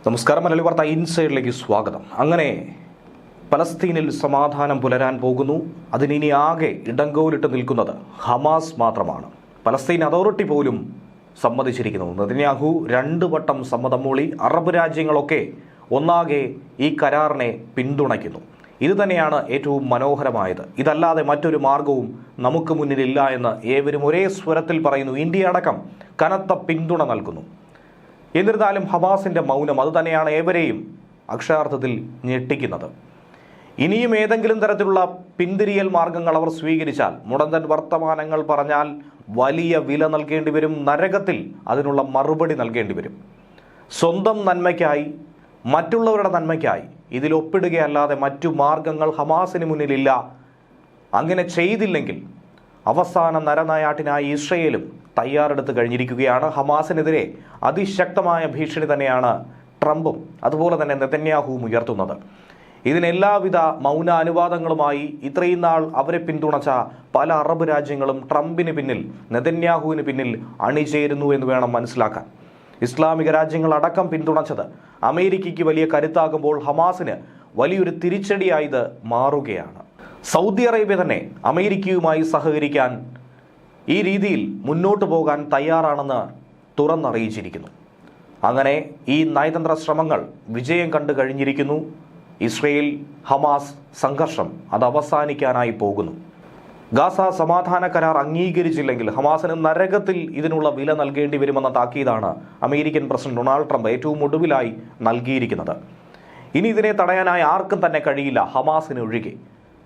നമസ്കാരം. മലയാളി വാർത്ത ഇൻസൈഡിലേക്ക് സ്വാഗതം. അങ്ങനെ പലസ്തീനിൽ സമാധാനം പുലരാൻ പോകുന്നു. അതിനി ആകെ ഇടങ്കോലിട്ട് നിൽക്കുന്നത് ഹമാസ് മാത്രമാണ്. പലസ്തീൻ അതോറിറ്റി പോലും സമ്മതിച്ചിരിക്കുന്നു. നെതന്യാഹു 2 വട്ടം സമ്മതം മൂളി. അറബ് രാജ്യങ്ങളൊക്കെ ഒന്നാകെ ഈ കരാറിനെ പിന്തുണയ്ക്കുന്നു. ഇത് തന്നെയാണ് ഏറ്റവും മനോഹരമായത്. ഇതല്ലാതെ മറ്റൊരു മാർഗവും നമുക്ക് മുന്നിലില്ല എന്ന് ഏവരും ഒരേ സ്വരത്തിൽ പറയുന്നു. ഇന്ത്യ അടക്കം കനത്ത പിന്തുണ നൽകുന്നു. എന്നിരുന്നാലും ഹമാസിൻ്റെ മൗനം അതുതന്നെയാണ് ഏവരെയും അക്ഷരാർത്ഥത്തിൽ ഞെട്ടിക്കുന്നത്. ഇനിയും ഏതെങ്കിലും തരത്തിലുള്ള പിന്തിരിയൽ മാർഗങ്ങൾ അവർ സ്വീകരിച്ചാൽ, മുടന്തൻ വർത്തമാനങ്ങൾ പറഞ്ഞാൽ വലിയ വില നൽകേണ്ടി വരും. നരകത്തിൽ അതിനുള്ള മറുപടി നൽകേണ്ടി വരും. സ്വന്തം നന്മയ്ക്കായി, മറ്റുള്ളവരുടെ നന്മയ്ക്കായി ഇതിൽ ഒപ്പിടുകയല്ലാതെ മറ്റു മാർഗങ്ങൾ ഹമാസിന് മുന്നിലില്ല. അങ്ങനെ ചെയ്തില്ലെങ്കിൽ അവസാന നരനായാട്ടിനായി ഇസ്രയേലും തയ്യാറെടുത്ത് കഴിഞ്ഞിരിക്കുകയാണ്. ഹമാസിനെതിരെ അതിശക്തമായ ഭീഷണി തന്നെയാണ് ട്രംപും അതുപോലെ തന്നെ നെതന്യാഹുവും ഉയർത്തുന്നത്. ഇതിനെല്ലാവിധ മൗന അനുവാദങ്ങളുമായി ഇത്രയും നാൾ അവരെ പിന്തുണച്ച പല അറബ് രാജ്യങ്ങളും ട്രംപിന് പിന്നിൽ, നെതന്യാഹുവിന് പിന്നിൽ അണിചേരുന്നു എന്ന് വേണം മനസ്സിലാക്കാൻ. ഇസ്ലാമിക രാജ്യങ്ങൾ അടക്കം പിന്തുണച്ചത് അമേരിക്കയ്ക്ക് വലിയ കരുത്താകുമ്പോൾ ഹമാസിന് വലിയൊരു തിരിച്ചടിയായി ഇത് മാറുകയാണ്. സൗദി അറേബ്യ തന്നെ അമേരിക്കയുമായി സഹകരിക്കാൻ, ഈ രീതിയിൽ മുന്നോട്ട് പോകാൻ തയ്യാറാണെന്ന് തുറന്നറിയിച്ചിരിക്കുന്നു. അങ്ങനെ ഈ നയതന്ത്ര ശ്രമങ്ങൾ വിജയം കണ്ടു കഴിഞ്ഞിരിക്കുന്നു. ഇസ്രയേൽ ഹമാസ് സംഘർഷം അത് അവസാനിക്കാനായി പോകുന്നു. ഗാസ സമാധാന കരാർ അംഗീകരിച്ചില്ലെങ്കിൽ ഹമാസിന് നരകത്തിൽ ഇതിനുള്ള വില നൽകേണ്ടി വരുമെന്ന താക്കീതാണ് അമേരിക്കൻ പ്രസിഡന്റ് ഡൊണാൾഡ് ട്രംപ് ഏറ്റവും ഒടുവിലായി നൽകിയിരിക്കുന്നത്. ഇനി ഇതിനെ തടയാനായി ആർക്കും തന്നെ കഴിയില്ല, ഹമാസിന് ഒഴികെ.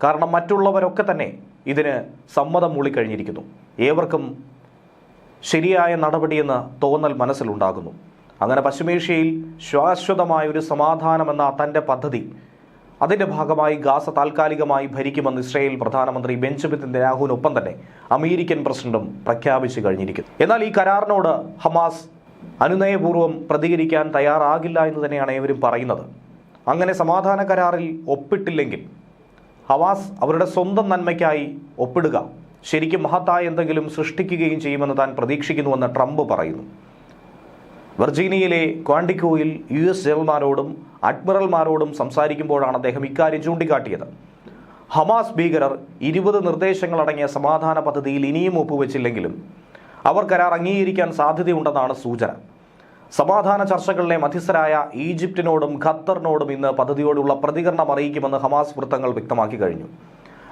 കാരണം മറ്റുള്ളവരൊക്കെ തന്നെ ഇതിന് സമ്മതം മൂളിക്കഴിഞ്ഞിരിക്കുന്നു. ഏവർക്കും ശരിയായ നടപടിയെന്ന് തോന്നൽ മനസ്സിലുണ്ടാകുന്നു. അങ്ങനെ പശ്ചിമേഷ്യയിൽ ശാശ്വതമായൊരു സമാധാനമെന്ന തൻ്റെ പദ്ധതി, അതിൻ്റെ ഭാഗമായി ഗാസ താൽക്കാലികമായി ഭരിക്കുമെന്ന് ഇസ്രായേൽ പ്രധാനമന്ത്രി ബെഞ്ചമിൻ നെതന്യാഹുവിനൊപ്പം തന്നെ അമേരിക്കൻ പ്രസിഡന്റും പ്രഖ്യാപിച്ചു കഴിഞ്ഞിരിക്കുന്നു. എന്നാൽ ഈ കരാറിനോട് ഹമാസ് അനുനയപൂർവ്വം പ്രതികരിക്കാൻ തയ്യാറാകില്ല എന്ന് തന്നെയാണ് ഏവരും പറയുന്നത്. അങ്ങനെ സമാധാന കരാറിൽ ഒപ്പിട്ടില്ലെങ്കിൽ ഹമാസ് അവരുടെ സ്വന്തം നന്മയ്ക്കായി ഒപ്പിടുക ശരിക്കും മഹത്തായ എന്തെങ്കിലും സൃഷ്ടിക്കുകയും ചെയ്യുമെന്ന് താൻ പ്രതീക്ഷിക്കുന്നുവെന്ന് ട്രംപ് പറയുന്നു. വെർജീനിയയിലെ ക്വാണ്ടിക്കോയിൽ US ജനറൽമാരോടും അഡ്മിറൽമാരോടും സംസാരിക്കുമ്പോഴാണ് അദ്ദേഹം ഇക്കാര്യം ചൂണ്ടിക്കാട്ടിയത്. ഹമാസ് ഭീകരർ 20 നിർദ്ദേശങ്ങളടങ്ങിയ സമാധാന പദ്ധതിയിൽ ഇനിയും ഒപ്പുവെച്ചില്ലെങ്കിലും അവർ കരാർ അംഗീകരിക്കാൻ സാധ്യതയുണ്ടെന്നാണ് സൂചന. സമാധാന ചർച്ചകളിലെ മധ്യസ്ഥരായ ഈജിപ്തിനോടും ഖത്തറിനോടും ഇന്ന് പദ്ധതിയോടുള്ള പ്രതികരണം അറിയിക്കുമെന്ന് ഹമാസ് വൃത്തങ്ങൾ വ്യക്തമാക്കി കഴിഞ്ഞു.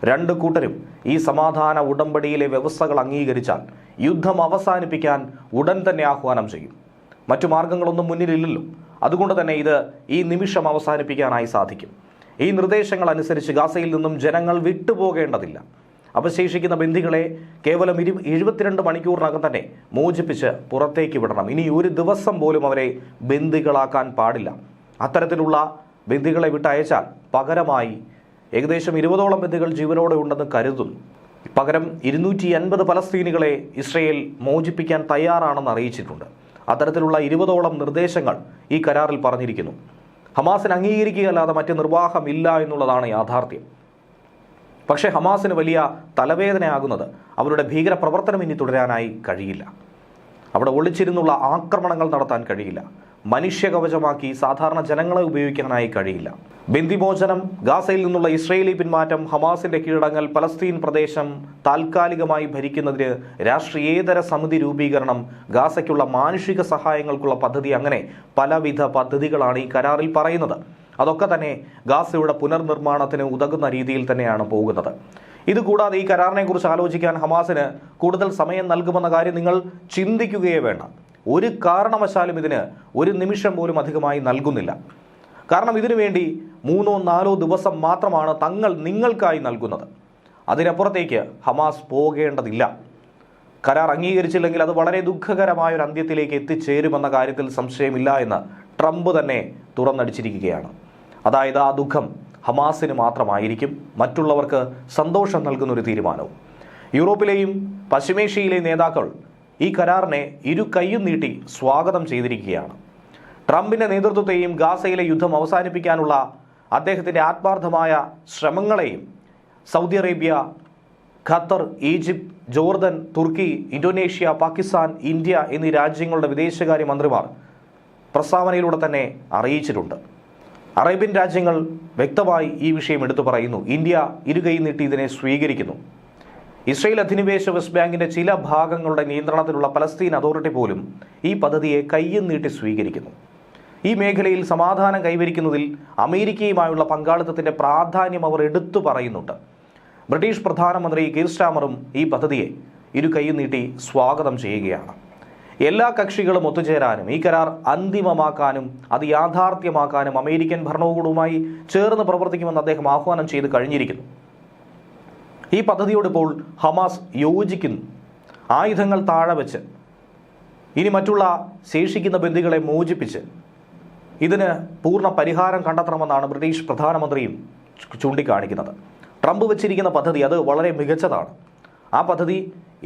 2 കൂട്ടരും ഈ സമാധാന ഉടമ്പടിയിലെ വ്യവസ്ഥകൾ അംഗീകരിച്ചാൽ യുദ്ധം അവസാനിപ്പിക്കാൻ ഉടൻ തന്നെ ആഹ്വാനം ചെയ്യും. മറ്റു മാർഗങ്ങളൊന്നും മുന്നിലില്ലല്ലോ. അതുകൊണ്ട് തന്നെ ഇത് ഈ നിമിഷം അവസാനിപ്പിക്കാനായി സാധിക്കും. ഈ നിർദ്ദേശങ്ങൾ അനുസരിച്ച് ഗാസയിൽ നിന്നും ജനങ്ങൾ വിട്ടുപോകേണ്ടതില്ല. അവശേഷിക്കുന്ന ബന്ദികളെ കേവലം 72 മണിക്കൂറിനകം തന്നെ മോചിപ്പിച്ച് പുറത്തേക്ക് വിടണം. ഇനി ഒരു ദിവസം പോലും അവരെ ബന്ദികളാക്കാൻ പാടില്ല. അത്തരത്തിലുള്ള ബന്ദികളെ വിട്ടയച്ചാൽ പകരമായി ഏകദേശം 20ഓളം ബന്ദികൾ ജീവനോടെ ഉണ്ടെന്ന് കരുതുന്നു. പകരം 250 പലസ്തീനികളെ ഇസ്രയേൽ മോചിപ്പിക്കാൻ തയ്യാറാണെന്ന് അറിയിച്ചിട്ടുണ്ട്. അത്തരത്തിലുള്ള 20ഓളം നിർദ്ദേശങ്ങൾ ഈ കരാറിൽ പറഞ്ഞിരിക്കുന്നു. ഹമാസിന് അംഗീകരിക്കുകയല്ലാതെ മറ്റ് നിർവാഹമില്ല എന്നുള്ളതാണ് യാഥാർത്ഥ്യം. പക്ഷേ ഹമാസിന് വലിയ തലവേദനയാകുന്നത് അവരുടെ ഭീകര പ്രവർത്തനം ഇനി തുടരാനായി കഴിയില്ല. അവിടെ ഒളിച്ചിരുന്നുള്ള ആക്രമണങ്ങൾ നടത്താൻ കഴിയില്ല. മനുഷ്യകവചമാക്കി സാധാരണ ജനങ്ങളെ ഉപയോഗിക്കാനായി കഴിയില്ല. ബന്ദിമോചനം, ഗാസയിൽ നിന്നുള്ള ഇസ്രയേലി പിന്മാറ്റം, ഹമാസിന്റെ കീഴടങ്ങൽ, പലസ്തീൻ പ്രദേശം താൽക്കാലികമായി ഭരിക്കുന്നതിന് രാഷ്ട്രീയേതര സമിതി രൂപീകരണം, ഗാസയ്ക്കുള്ള മാനുഷിക സഹായങ്ങൾക്കുള്ള പദ്ധതി, അങ്ങനെ പലവിധ പദ്ധതികളാണ് ഈ കരാറിൽ പറയുന്നത്. അതൊക്കെ തന്നെ ഗാസയുടെ പുനർനിർമ്മാണത്തിന് ഉതകുന്ന രീതിയിൽ തന്നെയാണ് പോകുന്നത്. ഇതുകൂടാതെ ഈ കരാറിനെ കുറിച്ച് ആലോചിക്കാൻ ഹമാസിന് കൂടുതൽ സമയം നൽകുമെന്ന കാര്യം നിങ്ങൾ ചിന്തിക്കുകയേ വേണ്ട. ഒരു കാരണവശാലും ഇതിന് ഒരു നിമിഷം പോലും അധികമായി നൽകുന്നില്ല. കാരണം ഇതിനു വേണ്ടി 3-4 ദിവസം മാത്രമാണ് തങ്ങൾ നിങ്ങൾക്കായി നൽകുന്നത്. അതിനപ്പുറത്തേക്ക് ഹമാസ് പോകേണ്ടതില്ല. കരാർ അംഗീകരിച്ചില്ലെങ്കിൽ അത് വളരെ ദുഃഖകരമായൊരു അന്ത്യത്തിലേക്ക് എത്തിച്ചേരുമെന്ന കാര്യത്തിൽ സംശയമില്ല എന്ന് ട്രംപ് തന്നെ തുറന്നടിച്ചിരിക്കുകയാണ്. അതായത് ആ ദുഃഖം ഹമാസിന് മാത്രമായിരിക്കും, മറ്റുള്ളവർക്ക് സന്തോഷം നൽകുന്നൊരു തീരുമാനവും. യൂറോപ്പിലെയും പശ്ചിമേഷ്യയിലെയും നേതാക്കൾ ഈ കരാറിനെ ഇരു കൈയും നീട്ടി സ്വാഗതം ചെയ്തിരിക്കുകയാണ്. ട്രംപിൻ്റെ നേതൃത്വത്തെയും ഗാസയിലെ യുദ്ധം അവസാനിപ്പിക്കാനുള്ള അദ്ദേഹത്തിൻ്റെ ആത്മാർത്ഥമായ ശ്രമങ്ങളെയും Saudi Arabia, Qatar, Egypt, Jordan, Turkey, Indonesia, Pakistan, India എന്നീ രാജ്യങ്ങളുടെ വിദേശകാര്യ മന്ത്രിമാർ പ്രസ്താവനയിലൂടെ തന്നെ അറിയിച്ചിട്ടുണ്ട്. അറേബ്യൻ രാജ്യങ്ങൾ വ്യക്തമായി ഈ വിഷയം എടുത്തു പറയുന്നു. ഇന്ത്യ ഇരുകൈ നീട്ടി ഇതിനെ സ്വീകരിക്കുന്നു. ഇസ്രയേൽ അധിനിവേശ വെസ്റ്റ് ബാങ്കിന്റെ ചില ഭാഗങ്ങളുടെ നിയന്ത്രണത്തിലുള്ള പലസ്തീൻ അതോറിറ്റി പോലും ഈ പദ്ധതിയെ കയ്യും നീട്ടി സ്വീകരിക്കുന്നു. ഈ മേഖലയിൽ സമാധാനം കൈവരിക്കുന്നതിൽ അമേരിക്കയുമായുള്ള പങ്കാളിത്തത്തിന്റെ പ്രാധാന്യം അവർ എടുത്തു പറയുന്നുണ്ട്. ബ്രിട്ടീഷ് പ്രധാനമന്ത്രി കീർ സ്റ്റാമറും ഈ പദ്ധതിയെ ഇരു കൈയും നീട്ടി സ്വാഗതം ചെയ്യുകയാണ്. എല്ലാ കക്ഷികളും ഒത്തുചേരാനും ഈ കരാർ അന്തിമമാക്കാനും അത് യാഥാർത്ഥ്യമാക്കാനും അമേരിക്കൻ ഭരണകൂടവുമായി ചേർന്ന് പ്രവർത്തിക്കുമെന്ന് അദ്ദേഹം ആഹ്വാനം ചെയ്ത് കഴിഞ്ഞിരിക്കുന്നു. ഈ പദ്ധതിയോട് ഇപ്പോൾ ഹമാസ് യോജിക്കുന്നു. ആയുധങ്ങൾ താഴെ വെച്ച് ഇനി മറ്റുള്ള ശേഷിക്കുന്ന ബന്ദികളെ മോചിപ്പിച്ച് ഇതിന് പൂർണ്ണ പരിഹാരം കണ്ടെത്തണമെന്നാണ് ബ്രിട്ടീഷ് പ്രധാനമന്ത്രിയും ചൂണ്ടിക്കാണിക്കുന്നത്. ട്രംപ് വെച്ചിരിക്കുന്ന പദ്ധതി അത് വളരെ മികച്ചതാണ്. ആ പദ്ധതി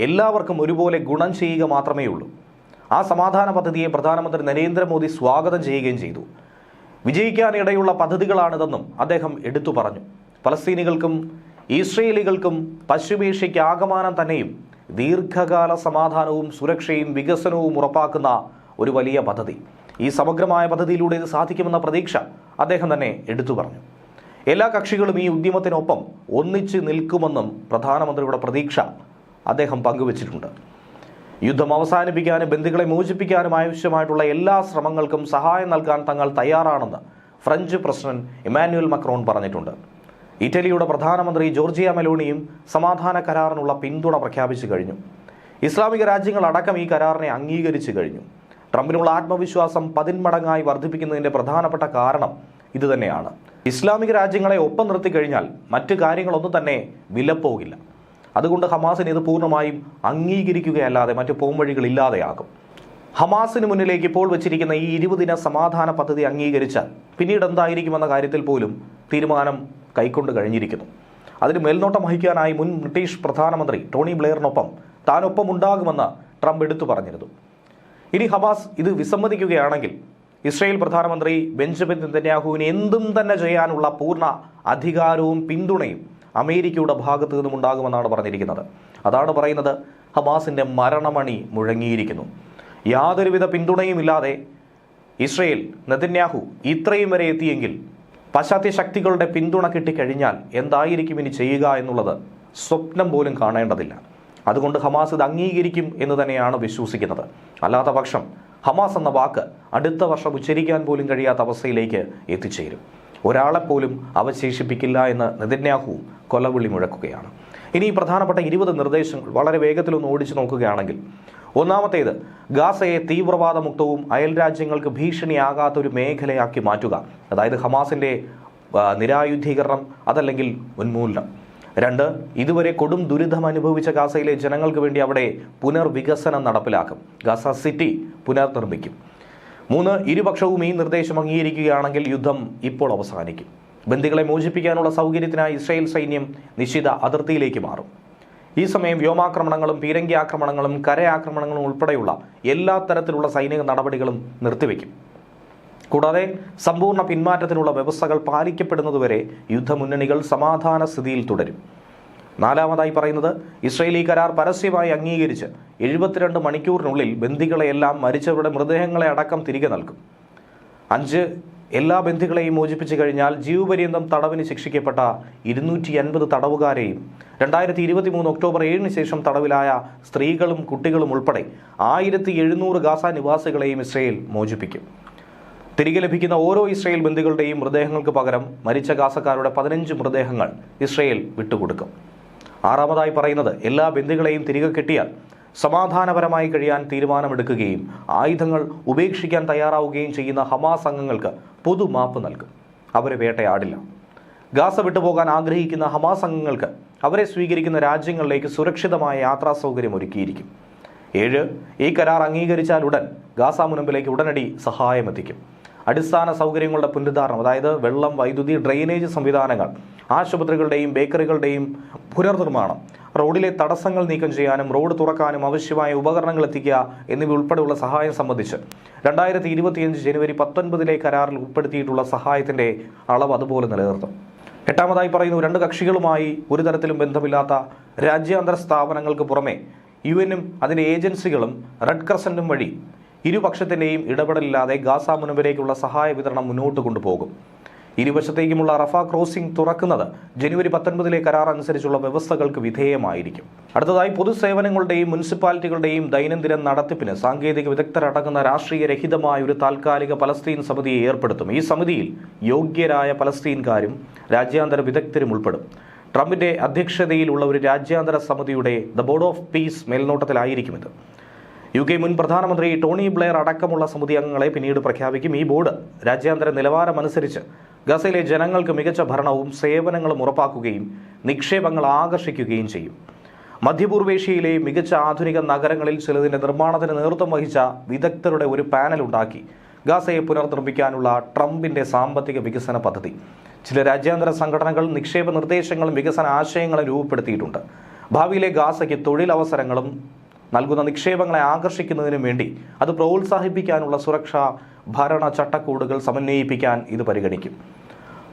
എല്ലാവർക്കും ഒരുപോലെ ഗുണം ചെയ്യുക മാത്രമേ ഉള്ളൂ. ആ സമാധാന പദ്ധതിയെ പ്രധാനമന്ത്രി നരേന്ദ്രമോദി സ്വാഗതം ചെയ്യുകയും ചെയ്തു. വിജയിക്കാനിടയുള്ള പദ്ധതികളാണിതെന്നും അദ്ദേഹം എടുത്തു പറഞ്ഞു. പലസ്തീനികൾക്കും ഇസ്രയേലികൾക്കും പശ്ചിമേഷ്യയ്ക്ക് ആകമാനം തന്നെയും ദീർഘകാല സമാധാനവും സുരക്ഷയും വികസനവും ഉറപ്പാക്കുന്ന ഒരു വലിയ പദ്ധതി. ഈ സമഗ്രമായ പദ്ധതിയിലൂടെ ഇത് സാധിക്കുമെന്ന പ്രതീക്ഷ അദ്ദേഹം തന്നെ എടുത്തു പറഞ്ഞു. എല്ലാ കക്ഷികളും ഈ ഉദ്യമത്തിനൊപ്പം ഒന്നിച്ച് നിൽക്കുമെന്നും പ്രധാനമന്ത്രിയുടെ പ്രതീക്ഷ അദ്ദേഹം പങ്കുവച്ചിട്ടുണ്ട്. യുദ്ധം അവസാനിപ്പിക്കാനും ബന്ദികളെ മോചിപ്പിക്കാനും ആവശ്യമായിട്ടുള്ള എല്ലാ ശ്രമങ്ങൾക്കും സഹായം നൽകാൻ തങ്ങൾ തയ്യാറാണെന്ന് ഫ്രഞ്ച് പ്രസിഡന്റ് ഇമ്മാനുവൽ മക്രോൺ പറഞ്ഞിട്ടുണ്ട്. ഇറ്റലിയുടെ പ്രധാനമന്ത്രി ജോർജിയ മെലോണിയും സമാധാന കരാറിനുള്ള പിന്തുണ പ്രഖ്യാപിച്ചു കഴിഞ്ഞു. ഇസ്ലാമിക രാജ്യങ്ങൾ അടക്കം ഈ കരാറിനെ അംഗീകരിച്ചു കഴിഞ്ഞു. ട്രംപിനുള്ള ആത്മവിശ്വാസം 10 മടങ്ങായി വർദ്ധിപ്പിക്കുന്നതിൻ്റെ പ്രധാനപ്പെട്ട കാരണം ഇതുതന്നെയാണ്. ഇസ്ലാമിക രാജ്യങ്ങളെ ഒപ്പം നിർത്തിക്കഴിഞ്ഞാൽ മറ്റു കാര്യങ്ങളൊന്നും തന്നെ വിലപ്പോകില്ല. അതുകൊണ്ട് ഹമാസിന് ഇത് പൂർണ്ണമായും അംഗീകരിക്കുകയല്ലാതെ മറ്റു പോംവഴികളില്ലാതെയാകും. ഹമാസിന് മുന്നിലേക്ക് ഇപ്പോൾ വെച്ചിരിക്കുന്ന ഈ 20 ദിന സമാധാന പദ്ധതി അംഗീകരിച്ചാൽ പിന്നീട് എന്തായിരിക്കുമെന്ന കാര്യത്തിൽ പോലും തീരുമാനം കൈക്കൊണ്ട് കഴിഞ്ഞിരിക്കുന്നു. അതിന് മേൽനോട്ടം വഹിക്കാനായി മുൻ ബ്രിട്ടീഷ് പ്രധാനമന്ത്രി ടോണി ബ്ലെയറിനൊപ്പം താനൊപ്പം ഉണ്ടാകുമെന്ന് ട്രംപ് എടുത്തു പറഞ്ഞിരുന്നു. ഇനി ഹമാസ് ഇത് വിസമ്മതിക്കുകയാണെങ്കിൽ ഇസ്രയേൽ പ്രധാനമന്ത്രി ബെഞ്ചമിൻ നെതന്യാഹുവിന് എന്തും തന്നെ ചെയ്യാനുള്ള പൂർണ്ണ അധികാരവും പിന്തുണയും അമേരിക്കയുടെ ഭാഗത്തു നിന്നും ഉണ്ടാകുമെന്നാണ് പറഞ്ഞിരിക്കുന്നത്. അതാണ് പറയുന്നത്, ഹമാസിൻ്റെ മരണമണി മുഴങ്ങിയിരിക്കുന്നു. യാതൊരുവിധ പിന്തുണയും ഇല്ലാതെ ഇസ്രയേൽ നെതന്യാഹു ഇത്രയും വരെ എത്തിയെങ്കിൽ പാശ്ചാത്യ ശക്തികളുടെ പിന്തുണ കിട്ടിക്കഴിഞ്ഞാൽ എന്തായിരിക്കും ഇനി ചെയ്യുക എന്നുള്ളത് സ്വപ്നം പോലും കാണേണ്ടതില്ല. അതുകൊണ്ട് ഹമാസ് ഇത് അംഗീകരിക്കും എന്ന് തന്നെയാണ് വിശ്വസിക്കുന്നത്. അല്ലാത്ത പക്ഷം ഹമാസ് എന്ന വാക്ക് അടുത്ത വർഷം ഉച്ചരിക്കാൻ പോലും കഴിയാത്ത അവസ്ഥയിലേക്ക് എത്തിച്ചേരും. ഒരാളെപ്പോലും അവശേഷിപ്പിക്കില്ല എന്ന് നെതന്യാഹു കൊലവിളി മുഴക്കുകയാണ്. ഇനി പ്രധാനപ്പെട്ട 20 നിർദ്ദേശങ്ങൾ വളരെ വേഗത്തിലൊന്ന് ഓടിച്ചു നോക്കുകയാണെങ്കിൽ, ഒന്നാമത്തേത് ഗാസയെ തീവ്രവാദമുക്തവും അയൽ രാജ്യങ്ങൾക്ക് ഭീഷണിയാകാത്ത ഒരു മേഖലയാക്കി മാറ്റുക. അതായത് ഹമാസിൻ്റെ നിരായുധീകരണം അതല്ലെങ്കിൽ ഉന്മൂലനം. 2, ഇതുവരെ കൊടും ദുരിതം അനുഭവിച്ച ഗാസയിലെ ജനങ്ങൾക്ക് വേണ്ടി അവിടെ പുനർവികസനം നടപ്പിലാക്കും. Gaza city പുനർനിർമ്മിക്കും. 3, ഇരുപക്ഷവും ഈ നിർദ്ദേശം അംഗീകരിക്കുകയാണെങ്കിൽ യുദ്ധം ഇപ്പോൾ അവസാനിക്കും. ബന്ദികളെ മോചിപ്പിക്കാനുള്ള സൗകര്യത്തിനായി ഇസ്രായേൽ സൈന്യം നിശ്ചിത അതിർത്തിയിലേക്ക് മാറും. ഈ സമയം വ്യോമാക്രമണങ്ങളും പീരങ്കി ആക്രമണങ്ങളും കരയാക്രമണങ്ങളും ഉൾപ്പെടെയുള്ള എല്ലാ തരത്തിലുള്ള സൈനിക നടപടികളും നിർത്തിവെക്കും. കൂടാതെ സമ്പൂർണ്ണ പിന്മാറ്റത്തിനുള്ള വ്യവസ്ഥകൾ പാലിക്കപ്പെടുന്നതുവരെ യുദ്ധമുന്നണികൾ സമാധാന സ്ഥിതിയിൽ തുടരും. 4ാമതായി പറയുന്നത്, ഇസ്രയേലി കരാർ പരസ്യമായി അംഗീകരിച്ച് 72 മണിക്കൂറിനുള്ളിൽ ബന്ദികളെയെല്ലാം മരിച്ചവരുടെ മൃതദേഹങ്ങളെ അടക്കം തിരികെ നൽകും. 5, എല്ലാ ബന്ദികളെയും മോചിപ്പിച്ചു കഴിഞ്ഞാൽ ജീവപര്യന്തം തടവിന് ശിക്ഷിക്കപ്പെട്ട 250 തടവുകാരെയും 2023 ഒക്ടോബർ 7 ശേഷം തടവിലായ സ്ത്രീകളും കുട്ടികളും ഉൾപ്പെടെ 1700 ഗാസ നിവാസികളെയും ഇസ്രയേൽ മോചിപ്പിക്കും. തിരികെ ലഭിക്കുന്ന ഓരോ ഇസ്രയേൽ ബന്ദികളുടെയും മൃതദേഹങ്ങൾക്ക് പകരം മരിച്ച ഗാസക്കാരുടെ 15 മൃതദേഹങ്ങൾ ഇസ്രയേൽ വിട്ടുകൊടുക്കും. 6ാമതായി പറയുന്നത്, എല്ലാ ബന്ദികളെയും തിരികെ കിട്ടിയാൽ സമാധാനപരമായി കഴിയാൻ തീരുമാനമെടുക്കുകയും ആയുധങ്ങൾ ഉപേക്ഷിക്കാൻ തയ്യാറാവുകയും ചെയ്യുന്ന ഹമാസ് അംഗങ്ങൾക്ക് പൊതുമാപ്പ് നൽകും. അവരെ വേട്ടയാടില്ല. ഗാസ വിട്ടുപോകാൻ ആഗ്രഹിക്കുന്ന ഹമാസ് അംഗങ്ങൾക്ക് അവരെ സ്വീകരിക്കുന്ന രാജ്യങ്ങളിലേക്ക് സുരക്ഷിതമായ യാത്രാ സൗകര്യം ഒരുക്കിയിരിക്കും. 7, ഈ കരാർ അംഗീകരിച്ചാൽ ഉടൻ ഗാസ മുനമ്പിലേക്ക് ഉടനടി സഹായമെത്തിക്കും. അടിസ്ഥാന സൗകര്യങ്ങളുടെ പുനരുദ്ധാരണം, അതായത് വെള്ളം, വൈദ്യുതി, ഡ്രെയിനേജ് സംവിധാനങ്ങൾ, ആശുപത്രികളുടെയും ബേക്കറികളുടെയും പുനർനിർമ്മാണം, റോഡിലെ തടസ്സങ്ങൾ നീക്കം ചെയ്യാനും റോഡ് തുറക്കാനും ആവശ്യമായ ഉപകരണങ്ങൾ എത്തിക്കുക എന്നിവ ഉൾപ്പെടെയുള്ള സഹായം സംബന്ധിച്ച് 2025 ജനുവരി 19 കരാറിൽ ഉൾപ്പെടുത്തിയിട്ടുള്ള സഹായത്തിൻ്റെ അളവ് അതുപോലെ നിലനിർത്തും. 8ാമതായി പറയുന്നു, 2 കക്ഷികളുമായി ഒരു തരത്തിലും ബന്ധമില്ലാത്ത രാജ്യാന്തര സ്ഥാപനങ്ങൾക്ക് പുറമെ UN-ഉം അതിൻ്റെ ഏജൻസികളും റെഡ് ക്രസൻറ്റും വഴി ഇരുപക്ഷത്തിൻ്റെയും ഇടപെടലില്ലാതെ ഗാസ മുനമ്പിലേക്കുള്ള സഹായ വിതരണം മുന്നോട്ട് കൊണ്ടുപോകും. ഇരുവശത്തേക്കുമുള്ള റഫ ക്രോസിംഗ് തുറക്കുന്നത് ജനുവരി 19 കരാർ അനുസരിച്ചുള്ള വ്യവസ്ഥകൾക്ക് വിധേയമായിരിക്കും. അടുത്തതായി, പൊതുസേവനങ്ങളുടെയും മുനിസിപ്പാലിറ്റികളുടെയും ദൈനംദിന നടത്തിപ്പിന് സാങ്കേതിക വിദഗ്ധരടങ്ങുന്ന രാഷ്ട്രീയരഹിതമായ ഒരു താൽക്കാലിക പലസ്തീൻ സമിതിയെ ഏർപ്പെടുത്തും. ഈ സമിതിയിൽ യോഗ്യരായ പലസ്തീൻകാരും രാജ്യാന്തര വിദഗ്ധരും ഉൾപ്പെടും. ട്രംപിന്റെ അധ്യക്ഷതയിലുള്ള ഒരു രാജ്യാന്തര സമിതിയുടെ ദ ബോർഡ് ഓഫ് പീസ് മേൽനോട്ടത്തിലായിരിക്കും ഇത്. UK മുൻ പ്രധാനമന്ത്രി ടോണി ബ്ലെയർ അടക്കമുള്ള സമിതി അംഗങ്ങളെ പിന്നീട് പ്രഖ്യാപിക്കും. ഈ ബോർഡ് രാജ്യാന്തര നിലവാരമനുസരിച്ച് ഗസയിലെ ജനങ്ങൾക്ക് മികച്ച ഭരണവും സേവനങ്ങളും ഉറപ്പാക്കുകയും നിക്ഷേപങ്ങൾ ആകർഷിക്കുകയും ചെയ്യും. മധ്യപൂർവേഷ്യയിലെ മികച്ച ആധുനിക നഗരങ്ങളിൽ ചിലതിൻ്റെ നിർമ്മാണത്തിന് നേതൃത്വം വഹിച്ച വിദഗ്ധരുടെ ഒരു പാനൽ ഉണ്ടാക്കി ഗാസയെ പുനർനിർമ്മിക്കാനുള്ള ട്രംപിന്റെ സാമ്പത്തിക വികസന പദ്ധതി. ചില രാജ്യാന്തര സംഘടനകൾ നിക്ഷേപ നിർദ്ദേശങ്ങളും വികസന ആശയങ്ങളും രൂപപ്പെടുത്തിയിട്ടുണ്ട്. ഭാവിയിലെ ഗാസയ്ക്ക് തൊഴിലവസരങ്ങളും നൽകുന്ന നിക്ഷേപങ്ങളെ ആകർഷിക്കുന്നതിനു വേണ്ടി അത് പ്രോത്സാഹിപ്പിക്കാനുള്ള സുരക്ഷാ ഭരണ ചട്ടക്കൂടുകൾ സമന്വയിപ്പിക്കാൻ ഇത് പരിഗണിക്കും.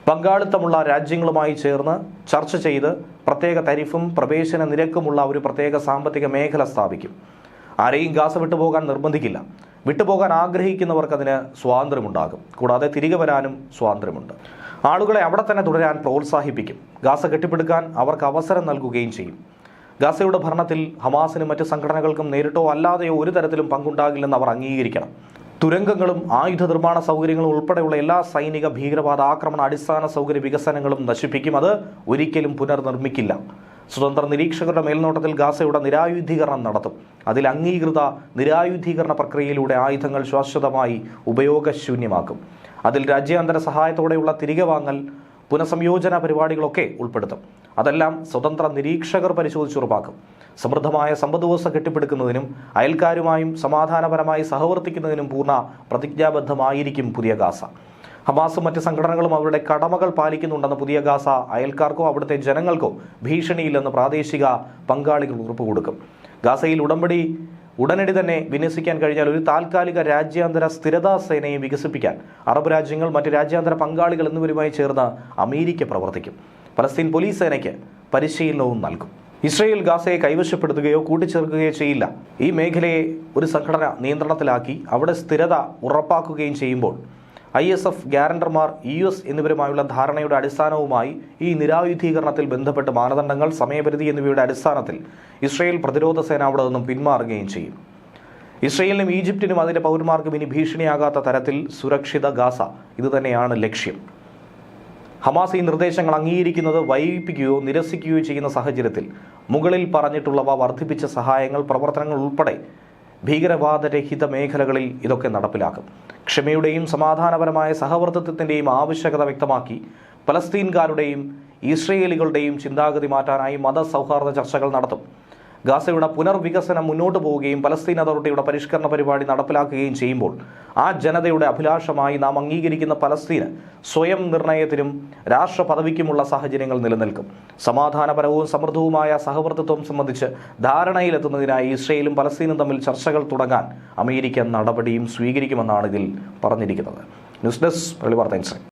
പങ്കാളിത്തമുള്ള രാജ്യങ്ങളുമായി ചേർന്ന് ചർച്ച ചെയ്ത് പ്രത്യേക തരിഫും പ്രവേശന നിരക്കുമുള്ള ഒരു പ്രത്യേക സാമ്പത്തിക മേഖല സ്ഥാപിക്കും. ആരെയും ഗാസ വിട്ടുപോകാൻ നിർബന്ധിക്കില്ല. വിട്ടുപോകാൻ ആഗ്രഹിക്കുന്നവർക്ക് അതിന് സ്വാതന്ത്ര്യമുണ്ടാകും. കൂടാതെ തിരികെ വരാനും സ്വാതന്ത്ര്യമുണ്ട്. ആളുകളെ അവിടെ തന്നെ തുടരാൻ പ്രോത്സാഹിപ്പിക്കും. ഗാസ കെട്ടിപ്പടുക്കാൻ അവർക്ക് അവസരം നൽകുകയും ചെയ്യും. ഗാസയുടെ ഭരണത്തിൽ ഹമാസിനും മറ്റ് സംഘടനകൾക്കും നേരിട്ടോ അല്ലാതെയോ ഒരു തരത്തിലും പങ്കുണ്ടാകില്ലെന്ന് അവർ അംഗീകരിക്കണം. തുരങ്കങ്ങളും ആയുധ നിർമ്മാണ സൗകര്യങ്ങളും ഉൾപ്പെടെയുള്ള എല്ലാ സൈനിക ഭീകരവാദ ആക്രമണ അടിസ്ഥാന സൗകര്യ വികസനങ്ങളും നശിപ്പിക്കും. അത് ഒരിക്കലും പുനർനിർമ്മിക്കില്ല. സ്വതന്ത്ര നിരീക്ഷകരുടെ മേൽനോട്ടത്തിൽ ഗാസയുടെ നിരായുധീകരണം നടത്തും. അതിൽ അംഗീകൃത നിരായുധീകരണ പ്രക്രിയയിലൂടെ ആയുധങ്ങൾ ശാശ്വതമായി ഉപയോഗശൂന്യമാക്കും. അതിൽ രാജ്യാന്തര സഹായത്തോടെയുള്ള തിരികെ വാങ്ങൽ, പുനഃസംയോജന പരിപാടികളൊക്കെ ഉൾപ്പെടുത്തും. അതെല്ലാം സ്വതന്ത്ര നിരീക്ഷകർ പരിശോധിച്ചുറപ്പാക്കും. സമൃദ്ധമായ സമ്പദ്വ്യവസ്ഥ കെട്ടിപ്പടുക്കുന്നതിനും അയൽക്കാരുമായും സമാധാനപരമായി സഹവർത്തിക്കുന്നതിനും പൂർണ്ണ പ്രതിജ്ഞാബദ്ധമായിരിക്കും പുതിയ ഗാസ. ഹമാസും മറ്റ് സംഘടനകളും അവരുടെ കടമകൾ പാലിക്കുന്നുണ്ടെന്ന് പുതിയ ഗാസ അയൽക്കാർക്കോ അവിടുത്തെ ജനങ്ങൾക്കോ ഭീഷണിയില്ലെന്ന് പ്രാദേശിക പങ്കാളികൾ ഉറപ്പ് കൊടുക്കും. ഗാസയിൽ ഉടനടി തന്നെ വിന്യസിക്കാൻ കഴിഞ്ഞാൽ ഒരു താൽക്കാലിക രാജ്യാന്തര സ്ഥിരതാ സേനയെ വികസിപ്പിക്കാൻ അറബ് രാജ്യങ്ങൾ, മറ്റ് രാജ്യാന്തര പങ്കാളികൾ എന്നിവരുമായി ചേർന്ന് അമേരിക്ക പ്രവർത്തിക്കും. പലസ്തീൻ പോലീസ് സേനയ്ക്ക് പരിശീലനവും നൽകും. ഇസ്രയേൽ ഗാസയെ കൈവശപ്പെടുത്തുകയോ കൂട്ടിച്ചേർക്കുകയോ ചെയ്യില്ല. ഈ മേഖലയെ ഒരു സംഘടന നിയന്ത്രണത്തിലാക്കി അവിടെ സ്ഥിരത ഉറപ്പാക്കുകയും ചെയ്യുമ്പോൾ ISF ഗ്യാരണ്ടർമാർ, US എന്നിവരുമായുള്ള ധാരണയുടെ അടിസ്ഥാനവുമായി ഈ നിരായുധീകരണത്തിൽ ബന്ധപ്പെട്ട് മാനദണ്ഡങ്ങൾ, സമയപരിധി എന്നിവയുടെ അടിസ്ഥാനത്തിൽ ഇസ്രയേൽ പ്രതിരോധ സേന അവിടെ നിന്നും പിന്മാറുകയും ചെയ്യും. ഇസ്രയേലിനും ഈജിപ്തിനും അതിൻ്റെ പൗരന്മാർക്കും ഇനി ഭീഷണിയാകാത്ത തരത്തിൽ സുരക്ഷിത ഗാസ ഇതുതന്നെയാണ് ലക്ഷ്യം. ഹമാസ് ഈ നിർദ്ദേശങ്ങൾ അംഗീകരിക്കുന്നത് വൈകിപ്പിക്കുകയോ നിരസിക്കുകയോ ചെയ്യുന്ന സാഹചര്യത്തിൽ മുകളിൽ പറഞ്ഞിട്ടുള്ളവ വർദ്ധിപ്പിച്ച സഹായങ്ങൾ, പ്രവർത്തനങ്ങൾ ഉൾപ്പെടെ ഭീകരവാദരഹിത മേഖലകളിൽ ഇതൊക്കെ നടപ്പിലാക്കും. ക്ഷമയുടെയും സമാധാനപരമായ സഹവർത്തിത്വത്തിൻ്റെയും ആവശ്യകത വ്യക്തമാക്കി പലസ്തീൻകാരുടെയും ഇസ്രയേലികളുടെയും ചിന്താഗതി മാറ്റാനായി മതസൗഹാർദ്ദ ചർച്ചകൾ നടത്തും. ഗാസയുടെ പുനർവികസനം മുന്നോട്ട് പോവുകയും പലസ്തീൻ അതോറിറ്റിയുടെ പരിഷ്കരണ പരിപാടി നടപ്പിലാക്കുകയും ചെയ്യുമ്പോൾ ആ ജനതയുടെ അഭിലാഷമായി നാം അംഗീകരിക്കുന്ന പലസ്തീന് സ്വയം നിർണയത്തിനും രാഷ്ട്ര പദവിക്കുമുള്ള സാഹചര്യങ്ങൾ നിലനിൽക്കും. സമാധാനപരവും സമൃദ്ധവുമായ സഹവർത്തിത്വം സംബന്ധിച്ച് ധാരണയിലെത്തുന്നതിനായി ഇസ്രയേലും പലസ്തീനും തമ്മിൽ ചർച്ചകൾ തുടങ്ങാൻ അമേരിക്ക നടപടിയും സ്വീകരിക്കുമെന്നാണ് ഇതിൽ പറഞ്ഞിരിക്കുന്നത്. News desk, Velivartha insight.